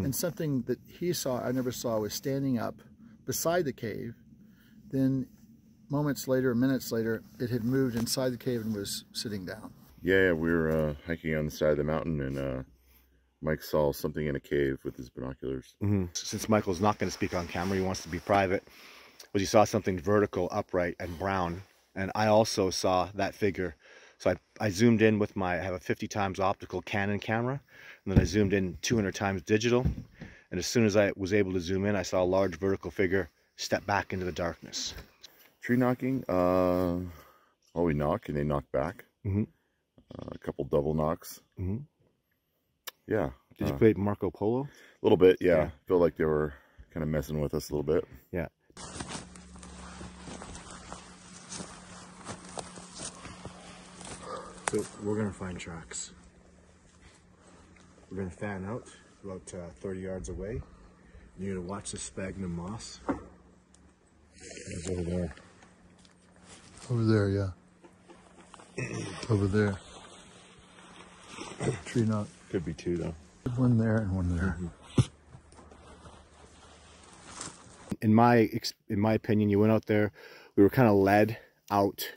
and something that he saw, I never saw, was standing up beside the cave. Then moments later, minutes later, it had moved inside the cave and was sitting down. Yeah, we were hiking on the side of the mountain, and Mike saw something in a cave with his binoculars. Since Michael's not going to speak on camera, he wants to be private, was he saw something vertical, upright, and brown. And I also saw that figure. So I zoomed in with I have a 50 times optical Canon camera, and then I zoomed in 200 times digital. And as soon as I was able to zoom in, I saw a large vertical figure step back into the darkness. Tree knocking, well, we knock and they knock back. A couple double knocks. Yeah. Did you play Marco Polo? A little bit, yeah. Feel like they were kind of messing with us a little bit. Yeah. So we're going to find tracks. We're going to fan out about 30 yards away. You're going to watch the sphagnum moss. It's over there. Over there, yeah. Over there. Tree knot. Could be two though. One there and one there. In my opinion, you went out there. We were kind of led out.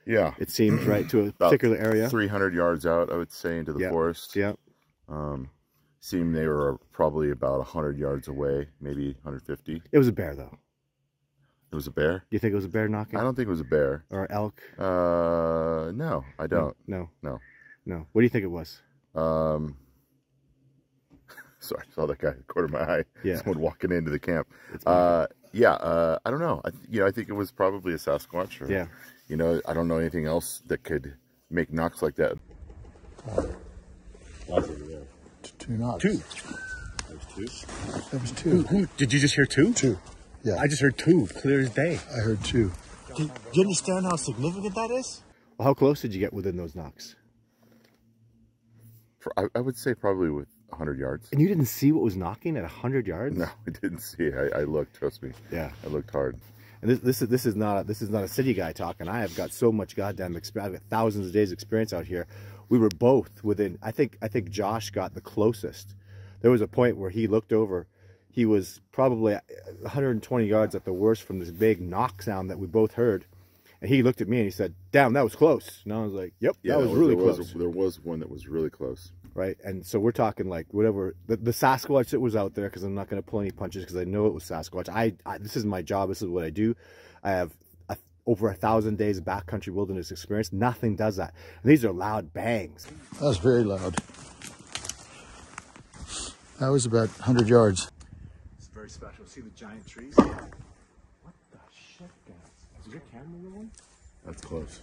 Yeah. It seems right to a particular area. 300 yards out, I would say, into the forest. Yeah. Seemed they were probably about 100 yards away, maybe 150. It was a bear though. It was a bear? You think it was a bear knocking? I don't think it was a bear. Or elk? No, I don't. No. No. What do you think it was? Sorry, I saw that guy in the corner of my eye. Yeah. Someone walking into the camp. Yeah, I don't know. I think it was probably a Sasquatch. Or, yeah. You know, I don't know anything else that could make knocks like that. Two knots. Two. That was two. Did you just hear two? Two. Yeah. I just heard two, clear as day. I heard two. Do you understand how significant that is? Well, how close did you get within those knocks? I would say probably with 100 yards. And you didn't see what was knocking at 100 yards? No, I didn't see it. I looked, trust me. Yeah. I looked hard. And this is not a city guy talking. I have got so much goddamn experience. I've got thousands of days experience out here. We were both within, I think Josh got the closest. There was a point where he looked over. He was probably 120 yards at the worst from this big knock sound that we both heard. And he looked at me and he said, "Damn, that was close." And I was like, "Yep, yeah, that was really close." There was one that was really close. Right? And so we're talking like whatever, the Sasquatch that was out there, because I'm not going to pull any punches because I know it was Sasquatch. This is my job. This is what I do. I have over 1,000 days of backcountry wilderness experience. Nothing does that. And these are loud bangs. That was very loud. That was about 100 yards. It's very special. See the giant trees? What the shit, guys? Is your camera rolling? That's close.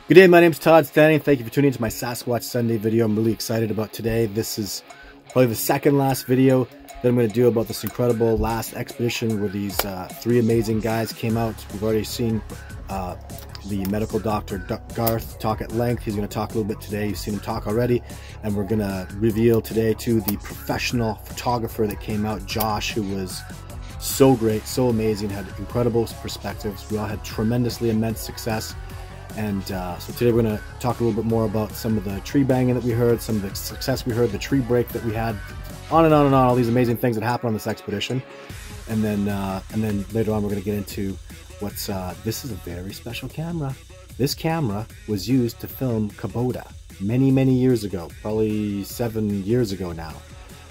Good day, my name's Todd Stanning. Thank you for tuning into my Sasquatch Sunday video. I'm really excited about today. This is probably the second last video that I'm going to do about this incredible last expedition where these three amazing guys came out. We've already seen the medical doctor Garth talk at length. He's going to talk a little bit today. You've seen him talk already. And we're going to reveal today to the professional photographer that came out, Josh, who was so great, so amazing, had incredible perspectives. We all had tremendously immense success. And so today we're going to talk a little bit more about some of the tree banging that we heard, some of the success we heard, the tree break that we had, on and on and on, all these amazing things that happened on this expedition. And then later on we're going to get into what's, this is a very special camera. This camera was used to film Kubota many, many years ago, probably 7 years ago now.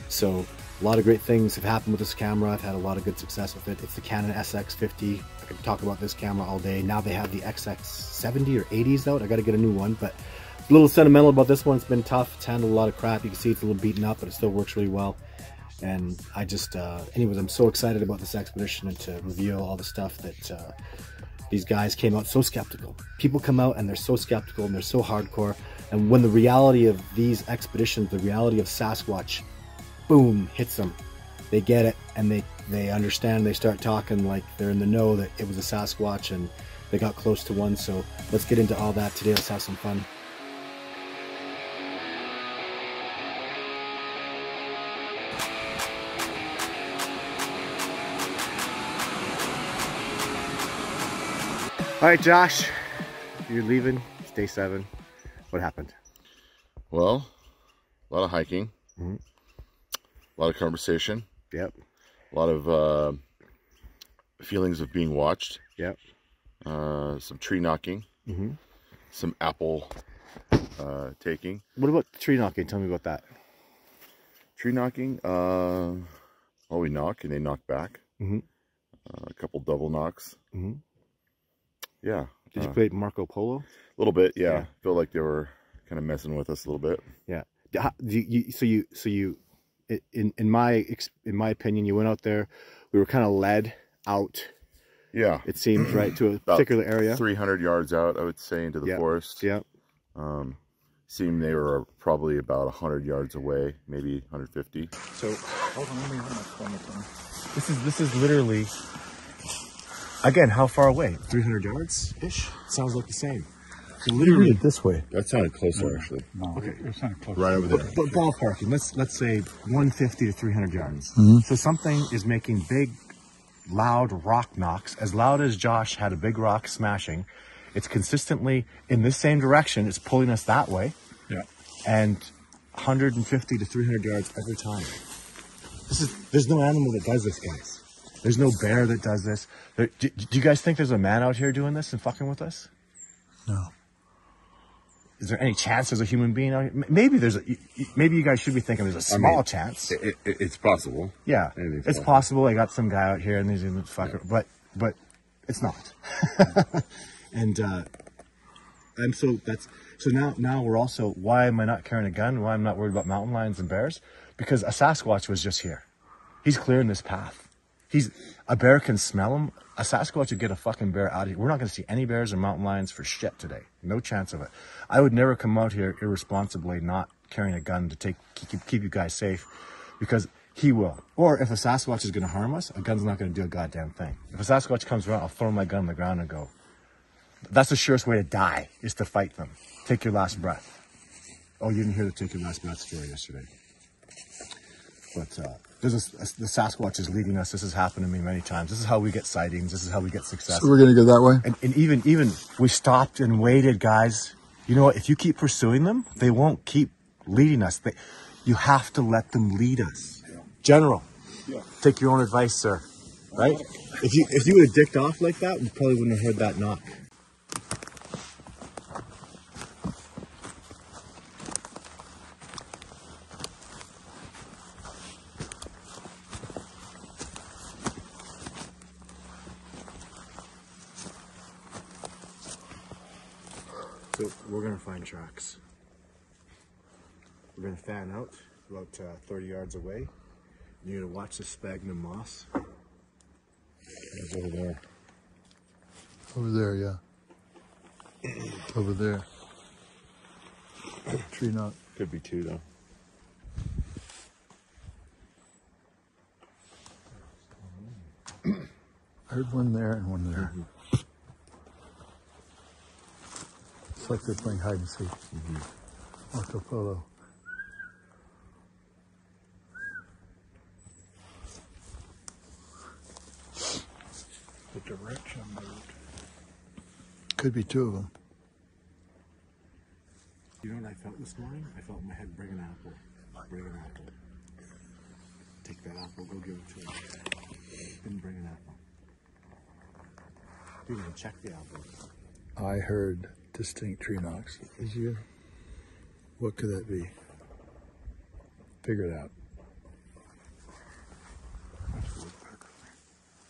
So a lot of great things have happened with this camera. I've had a lot of good success with it. It's the Canon SX50. I could talk about this camera all day. Now they have the XX70 or 80s out. I got to get a new one, but a little sentimental about this one. It's been tough. It's handled a lot of crap. You can see it's a little beaten up, but it still works really well. And I just, anyways, I'm so excited about this expedition and to reveal all the stuff that these guys came out so skeptical. People come out and they're so skeptical and they're so hardcore. And when the reality of these expeditions, the reality of Sasquatch, boom, hits them, they get it and they understand. They start talking like they're in the know that it was a Sasquatch and they got close to one. So let's get into all that today. Let's have some fun. All right, Josh, you're leaving. It's day 7. What happened? Well, a lot of hiking, a lot of conversation. Yep. A lot of feelings of being watched. Yep. Some tree knocking. Some apple taking. What about the tree knocking? Tell me about that. Tree knocking. Well, we knock and they knock back. A couple double knocks. Yeah. Did you play Marco Polo? A little bit, yeah. Feel like they were kind of messing with us a little bit. Yeah. In my opinion, you went out there. We were kind of led out. Yeah. It seems right to a particular area. 300 yards out, I would say, into the forest. Yeah. Seemed they were probably about 100 yards away, maybe 150. So this is literally. Again, how far away? 300 yards-ish? Sounds like the same. So literally this way. That sounded closer, actually. No, okay. It sounded closer. Right over there. But ballparking, let's say 150 to 300 yards. So something is making big, loud rock knocks, as loud as Josh had a big rock smashing. It's consistently in this same direction. It's pulling us that way. Yeah. And 150 to 300 yards every time. There's no animal that does this, guys. There's no bear that does this. Do you guys think there's a man out here doing this and fucking with us? No. Is there any chance there's a human being out here? Maybe maybe you guys should be thinking there's a small chance. It's possible. Yeah, it's possible. I got some guy out here and he's in the fucker, but it's not. And now we're also, why am I not carrying a gun? Why I'm not worried about mountain lions and bears? Because a Sasquatch was just here. He's clearing this path. A bear can smell him. A Sasquatch would get a fucking bear out of here. We're not going to see any bears or mountain lions for shit today. No chance of it. I would never come out here irresponsibly not carrying a gun to keep you guys safe, because he will. Or if a Sasquatch is going to harm us, a gun's not going to do a goddamn thing. If a Sasquatch comes around, I'll throw my gun on the ground and go. That's the surest way to die, is to fight them. Take your last breath. Oh, you didn't hear the take your last breath story yesterday. But the Sasquatch is leading us. This has happened to me many times. This is how we get sightings. This is how we get success. So we're going to go that way? And even we stopped and waited, guys. You know what? If you keep pursuing them, they won't keep leading us. You have to let them lead us. Yeah. General, take your own advice, sir. Right? If you would have dicked off like that, we probably wouldn't have heard that knock. So we're going to find tracks. We're going to fan out about 30 yards away. You're going to watch the sphagnum moss. It's over there. Over there, yeah. Over there. Tree knot. Could be 2, though. I heard one there and one there. It's like they're playing hide and seek. Marco Polo. The direction moved. Could be 2 of them. You know what I felt this morning? I felt in my head, bring an apple. Bring an apple. Take that apple, go give it to him. Didn't bring an apple. Didn't even check the apple. I heard distinct tree knocks. Did you? What could that be? Figure it out.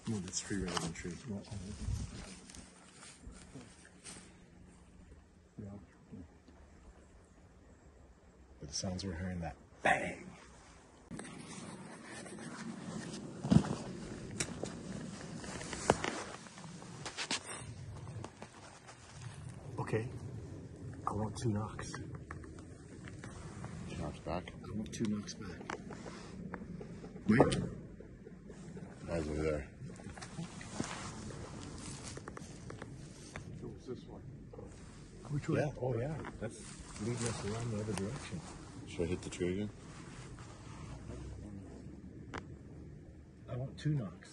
No, that's tree rather than tree. But the sounds we're hearing, that bang. Okay. I want 2 knocks. 2 knocks back. I want 2 knocks back. Wait. Eyes over there. Which way? Yeah. Oh yeah. That's leading us around the other direction. Should I hit the tree again? I want 2 knocks.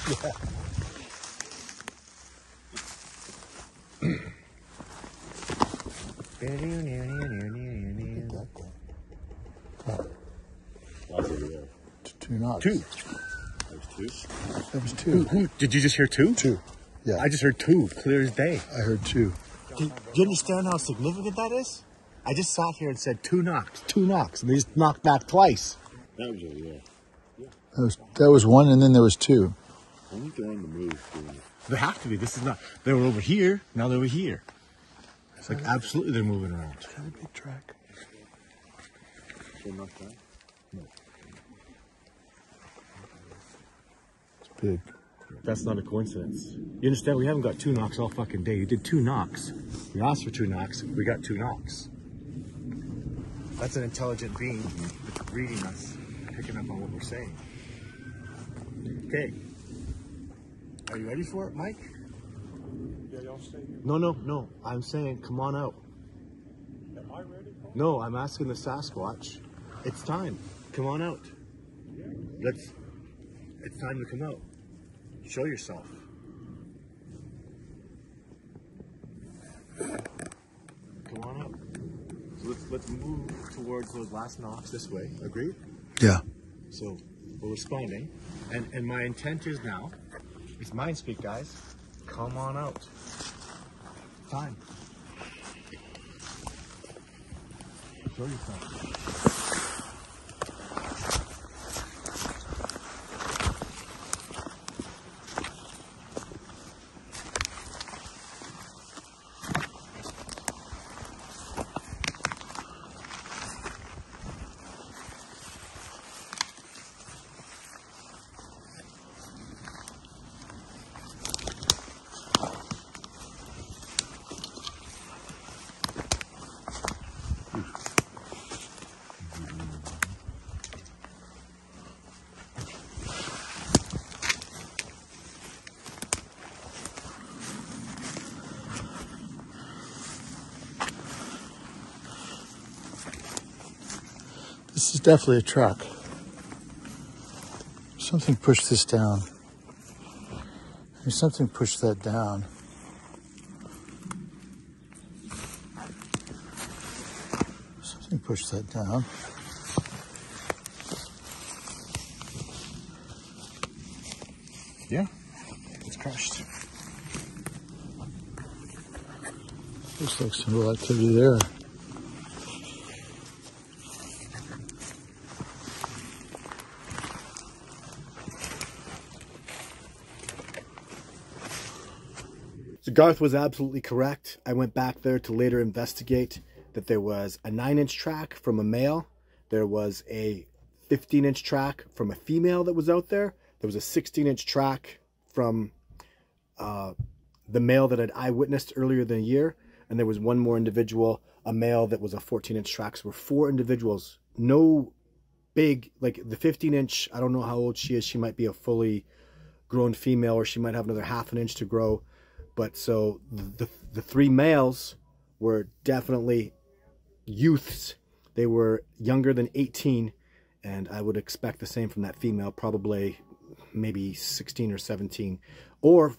Yeah. Eyes over there. 2 knocks. 2. There's 2. That was 2. Did you just hear 2? 2. Yeah. I just heard 2, clear as day. I heard 2. Do you understand how significant that is? I just sat here and said 2 knocks, 2 knocks, and they just knocked back twice. That was over there. That was 1, and then there was 2. I think they're on the move. Doing it. They have to be. This is not. They were over here. Now they're over here. It's like absolutely they're moving around. Got a big track. So knocked down? It's big. That's not a coincidence. You understand? We haven't got 2 knocks all fucking day. You did 2 knocks. We asked for 2 knocks. We got 2 knocks. That's an intelligent being reading us, picking up on what we're saying. Okay. Are you ready for it, Mike? Yeah, y'all stay here. No. I'm saying, come on out. Am I ready? No, I'm asking the Sasquatch. It's time. Come on out. It's time to come out. Show yourself. Come on out. So let's move towards those last knocks this way. Agreed? Yeah. So we're responding. And my intent is now, it's mind speak, guys. Come on out. Time. Show yourself. This is definitely a truck. Something pushed this down. There's something pushed that down. Something pushed that down. Yeah. It's crushed. Looks like some real activity there. So Garth was absolutely correct. I went back there to later investigate that there was a 9-inch track from a male. There was a 15-inch track from a female that was out there. There was a 16-inch track from the male that I'd eyewitnessed earlier than a year. And there was one more individual, a male that was a 14-inch track. So we're 4 individuals. No big, like the 15-inch, I don't know how old she is. She might be a fully grown female, or she might have another ½ an inch to grow. But so the 3 males were definitely youths. They were younger than 18, and I would expect the same from that female, probably maybe 16 or 17, or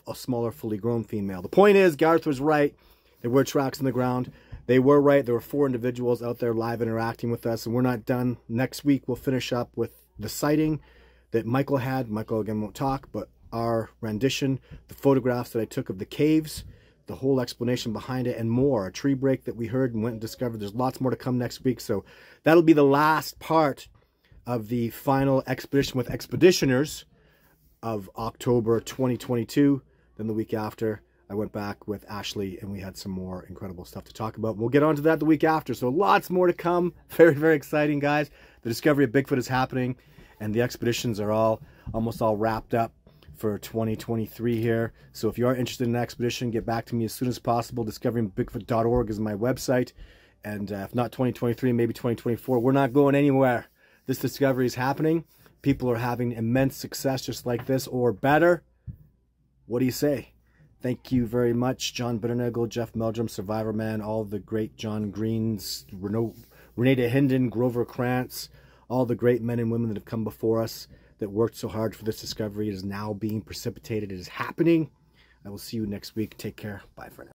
a smaller, fully grown female. The point is, Garth was right. There were tracks on the ground. They were right. There were 4 individuals out there live interacting with us, and we're not done. Next week, we'll finish up with the sighting that Michael had. Michael, again, won't talk, but our rendition, the photographs that I took of the caves, the whole explanation behind it, and more. A tree break that we heard and went and discovered. There's lots more to come next week. So that'll be the last part of the final expedition with expeditioners of October 2022. Then the week after, I went back with Ashley and we had some more incredible stuff to talk about. We'll get on to that the week after, so lots more to come. Very, very exciting, guys. The discovery of Bigfoot is happening, and the expeditions are almost all wrapped up for 2023 here. So if you are interested in an expedition, get back to me as soon as possible. DiscoveringBigfoot.org is my website. And if not 2023, maybe 2024, we're not going anywhere. This discovery is happening. People are having immense success just like this, or better. What do you say? Thank you very much, John Bitternagel, Jeff Meldrum, Survivor Man, all the great John Greens, Renata Hinden, Grover Krantz, all the great men and women that have come before us that worked so hard for this discovery. It is now being precipitated. It is happening. I will see you next week. Take care. Bye for now.